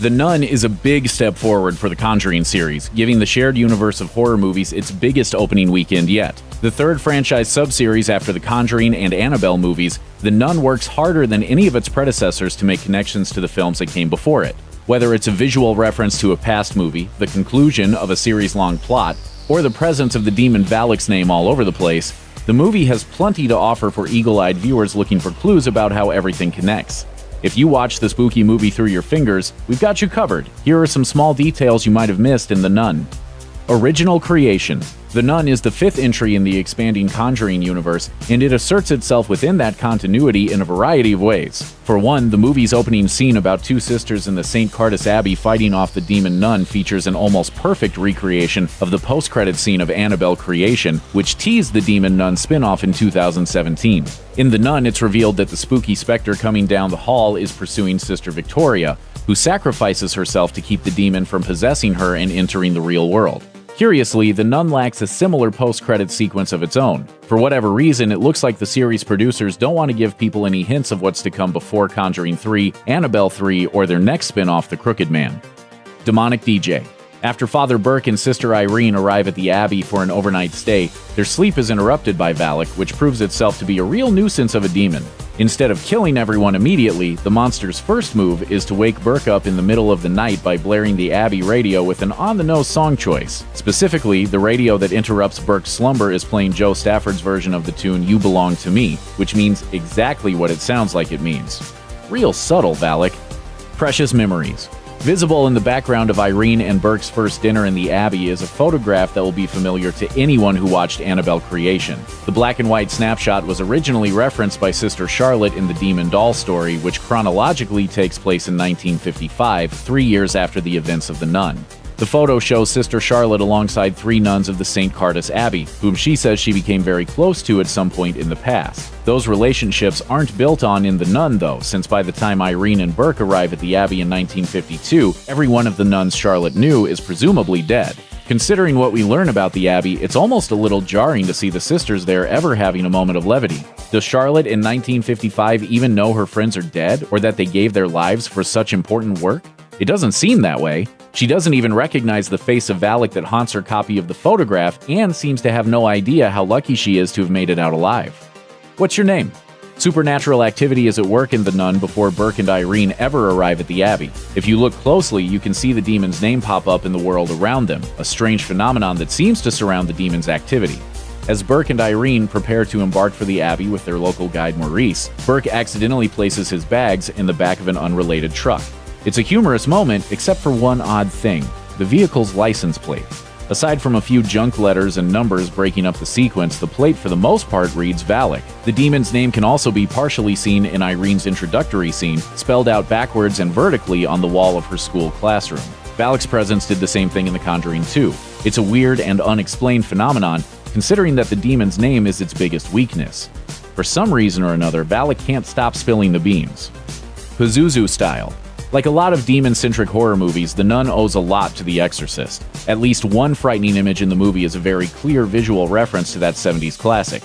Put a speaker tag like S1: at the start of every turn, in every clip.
S1: The Nun is a big step forward for the Conjuring series, giving the shared universe of horror movies its biggest opening weekend yet. The third franchise subseries after the Conjuring and Annabelle movies, The Nun works harder than any of its predecessors to make connections to the films that came before it. Whether it's a visual reference to a past movie, the conclusion of a series-long plot, or the presence of the demon Valak's name all over the place, the movie has plenty to offer for eagle-eyed viewers looking for clues about how everything connects. If you watch the spooky movie through your fingers, we've got you covered. Here are some small details you might have missed in The Nun. Original creation. The Nun is the fifth entry in the expanding Conjuring universe, and it asserts itself within that continuity in a variety of ways. For one, the movie's opening scene about two sisters in the St. Cardus Abbey fighting off the demon nun features an almost perfect recreation of the post-credit scene of Annabelle Creation, which teased the demon nun spin-off in 2017. In The Nun, it's revealed that the spooky specter coming down the hall is pursuing Sister Victoria, who sacrifices herself to keep the demon from possessing her and entering the real world. Curiously, The Nun lacks a similar post-credit sequence of its own. For whatever reason, it looks like the series producers don't want to give people any hints of what's to come before Conjuring 3, Annabelle 3, or their next spin-off, The Crooked Man. Demonic DJ. After Father Burke and Sister Irene arrive at the Abbey for an overnight stay, their sleep is interrupted by Valak, which proves itself to be a real nuisance of a demon. Instead of killing everyone immediately, the monster's first move is to wake Burke up in the middle of the night by blaring the Abbey radio with an on-the-nose song choice. Specifically, the radio that interrupts Burke's slumber is playing Joe Stafford's version of the tune You Belong to Me, which means exactly what it sounds like it means. Real subtle, Valak. Precious memories. Visible in the background of Irene and Burke's first dinner in the Abbey is a photograph that will be familiar to anyone who watched Annabelle Creation. The black and white snapshot was originally referenced by Sister Charlotte in the Demon Doll story, which chronologically takes place in 1955, 3 years after the events of The Nun. The photo shows Sister Charlotte alongside three nuns of the St. Cardus Abbey, whom she says she became very close to at some point in the past. Those relationships aren't built on in The Nun, though, since by the time Irene and Burke arrive at the Abbey in 1952, every one of the nuns Charlotte knew is presumably dead. Considering what we learn about the Abbey, it's almost a little jarring to see the sisters there ever having a moment of levity. Does Charlotte in 1955 even know her friends are dead, or that they gave their lives for such important work? It doesn't seem that way. She doesn't even recognize the face of Valak that haunts her copy of the photograph, and seems to have no idea how lucky she is to have made it out alive. What's your name? Supernatural activity is at work in The Nun before Burke and Irene ever arrive at the Abbey. If you look closely, you can see the demon's name pop up in the world around them, a strange phenomenon that seems to surround the demon's activity. As Burke and Irene prepare to embark for the Abbey with their local guide Maurice, Burke accidentally places his bags in the back of an unrelated truck. It's a humorous moment, except for one odd thing: the vehicle's license plate. Aside from a few junk letters and numbers breaking up the sequence, the plate for the most part reads Valak. The demon's name can also be partially seen in Irene's introductory scene, spelled out backwards and vertically on the wall of her school classroom. Valak's presence did the same thing in The Conjuring 2. It's a weird and unexplained phenomenon, considering that the demon's name is its biggest weakness. For some reason or another, Valak can't stop spilling the beans. Pazuzu style. Like a lot of demon-centric horror movies, The Nun owes a lot to The Exorcist. At least one frightening image in the movie is a very clear visual reference to that 70s classic.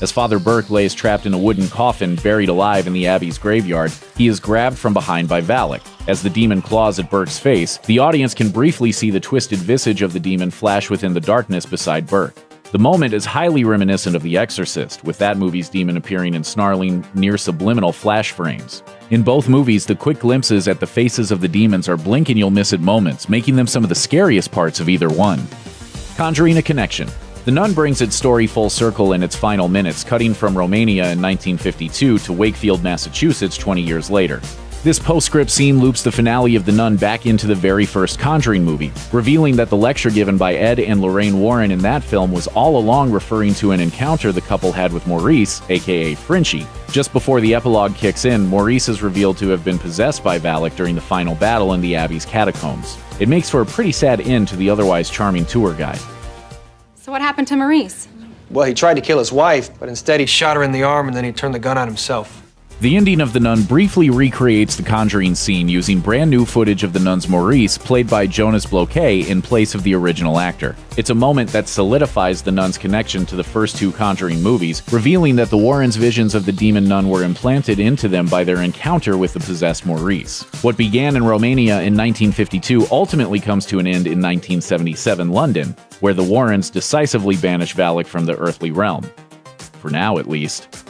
S1: As Father Burke lays trapped in a wooden coffin buried alive in the Abbey's graveyard, he is grabbed from behind by Valak. As the demon claws at Burke's face, the audience can briefly see the twisted visage of the demon flash within the darkness beside Burke. The moment is highly reminiscent of The Exorcist, with that movie's demon appearing in snarling, near-subliminal flash frames. In both movies, the quick glimpses at the faces of the demons are blink-and-you'll-miss-it moments, making them some of the scariest parts of either one. Conjuring a connection. The Nun brings its story full circle in its final minutes, cutting from Romania in 1952 to Wakefield, Massachusetts 20 years later. This postscript scene loops the finale of The Nun back into the very first Conjuring movie, revealing that the lecture given by Ed and Lorraine Warren in that film was all along referring to an encounter the couple had with Maurice, aka Frenchie. Just before the epilogue kicks in, Maurice is revealed to have been possessed by Valak during the final battle in the Abbey's catacombs. It makes for a pretty sad end to the otherwise charming tour guide.
S2: So what happened to Maurice?
S3: Well, he tried to kill his wife, but instead he shot her in the arm and then he turned the gun on himself.
S1: The ending of The Nun briefly recreates the Conjuring scene using brand new footage of the nun's Maurice, played by Jonas Bloquet, in place of the original actor. It's a moment that solidifies the nun's connection to the first two Conjuring movies, revealing that the Warrens' visions of the demon nun were implanted into them by their encounter with the possessed Maurice. What began in Romania in 1952 ultimately comes to an end in 1977 London, where the Warrens decisively banish Valak from the earthly realm. For now, at least.